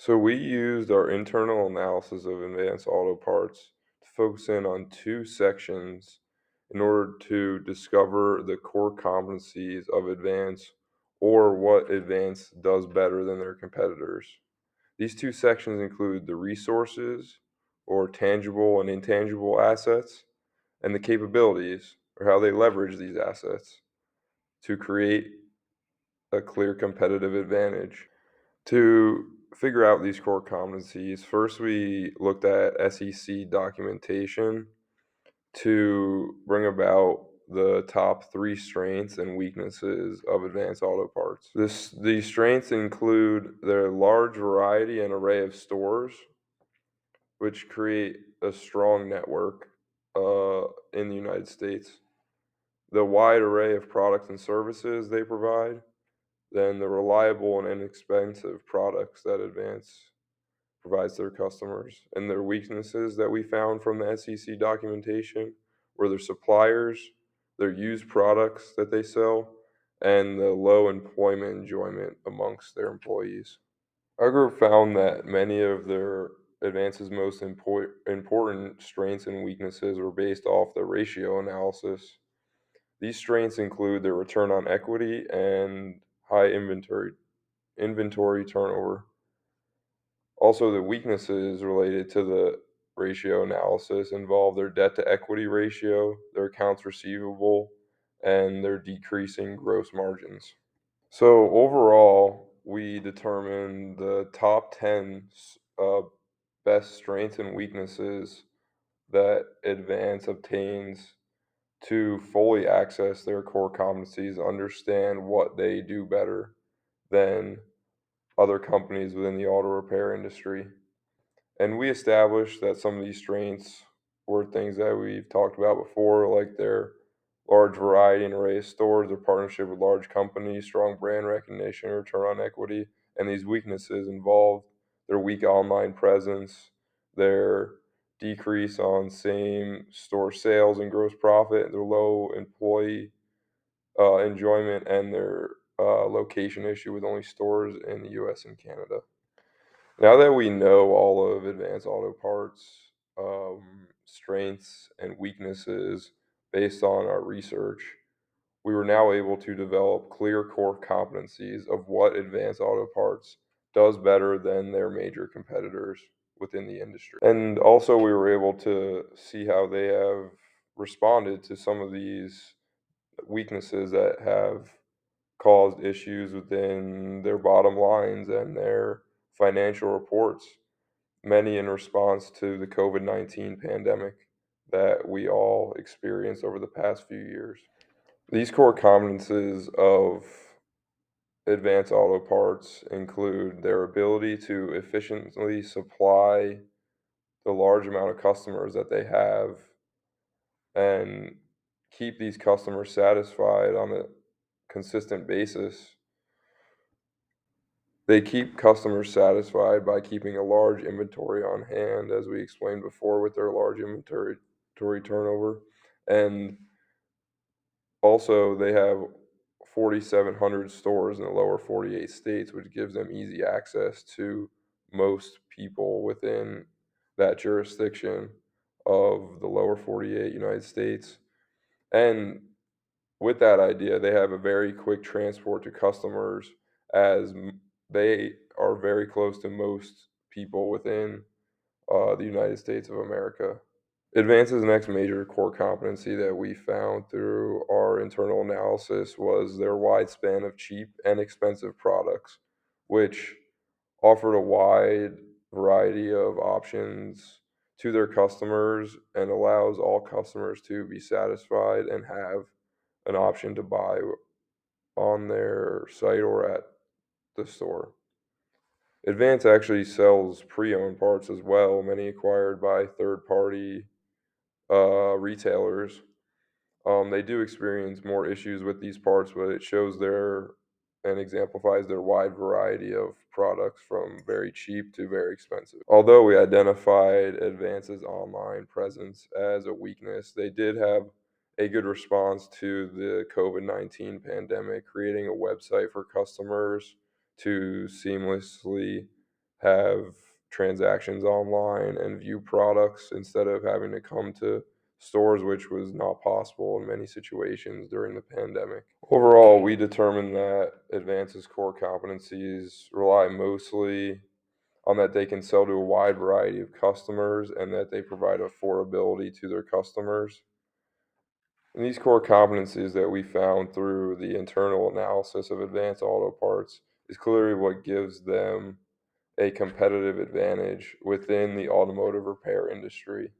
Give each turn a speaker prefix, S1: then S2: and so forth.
S1: So we used our internal analysis of advanced auto parts to focus in on two sections in order to discover the core competencies of Advance or what Advance does better than their competitors. These two sections include the resources or tangible and intangible assets and the capabilities or how they leverage these assets to create a clear competitive advantage. To figure out these core competencies, first we looked at SEC documentation to bring about the top three strengths and weaknesses of advanced auto parts. These strengths include their large variety and array of stores, which create a strong network in the United States, the wide array of products and services they provide, then the reliable and inexpensive products that Advance provides their customers, and their weaknesses that we found from the SEC documentation were their suppliers, their used products that they sell, and the low employment enjoyment amongst their employees. Our group found that many of their Advance's most important strengths and weaknesses were based off the ratio analysis. These strengths include their return on equity and high inventory turnover. Also, the weaknesses related to the ratio analysis involve their debt to equity ratio, their accounts receivable, and their decreasing gross margins. So, overall, we determined the top 10 best strengths and weaknesses that Advance obtains to fully access their core competencies, understand what they do better than other companies within the auto repair industry. And we established that some of these strengths were things that we've talked about before, like their large variety and array of stores, their partnership with large companies, strong brand recognition, return on equity. And these weaknesses involved their weak online presence, their decrease on same store sales and gross profit, their low employee enjoyment, and their location issue with only stores in the US and Canada. Now that we know all of Advanced Auto Parts' strengths and weaknesses based on our research, we were now able to develop clear core competencies of what Advanced Auto Parts does better than their major competitors within the industry. And also, we were able to see how they have responded to some of these weaknesses that have caused issues within their bottom lines and their financial reports, many in response to the COVID-19 pandemic that we all experienced over the past few years. These core competences of advanced auto parts include their ability to efficiently supply the large amount of customers that they have and keep these customers satisfied on a consistent basis. They keep customers satisfied by keeping a large inventory on hand, as we explained before, with their large inventory turnover. And also, they have 4,700 stores in the lower 48 states, which gives them easy access to most people within that jurisdiction of the lower 48 United States. And with that idea, they have a very quick transport to customers as they are very close to most people within the United States of America. Advance's next major core competency that we found through our internal analysis was their wide span of cheap and expensive products, which offered a wide variety of options to their customers and allows all customers to be satisfied and have an option to buy on their site or at the store. Advance actually sells pre-owned parts as well, many acquired by third-party retailers. They do experience more issues with these parts, but it shows their and exemplifies their wide variety of products from very cheap to very expensive. Although we identified Advance's online presence as a weakness, they did have a good response to the COVID-19 pandemic, creating a website for customers to seamlessly have transactions online and view products instead of having to come to stores, which was not possible in many situations during the pandemic. Overall, we determined that Advance's core competencies rely mostly on that they can sell to a wide variety of customers and that they provide affordability to their customers. And these core competencies that we found through the internal analysis of Advanced Auto Parts is clearly what gives them a competitive advantage within the automotive repair industry.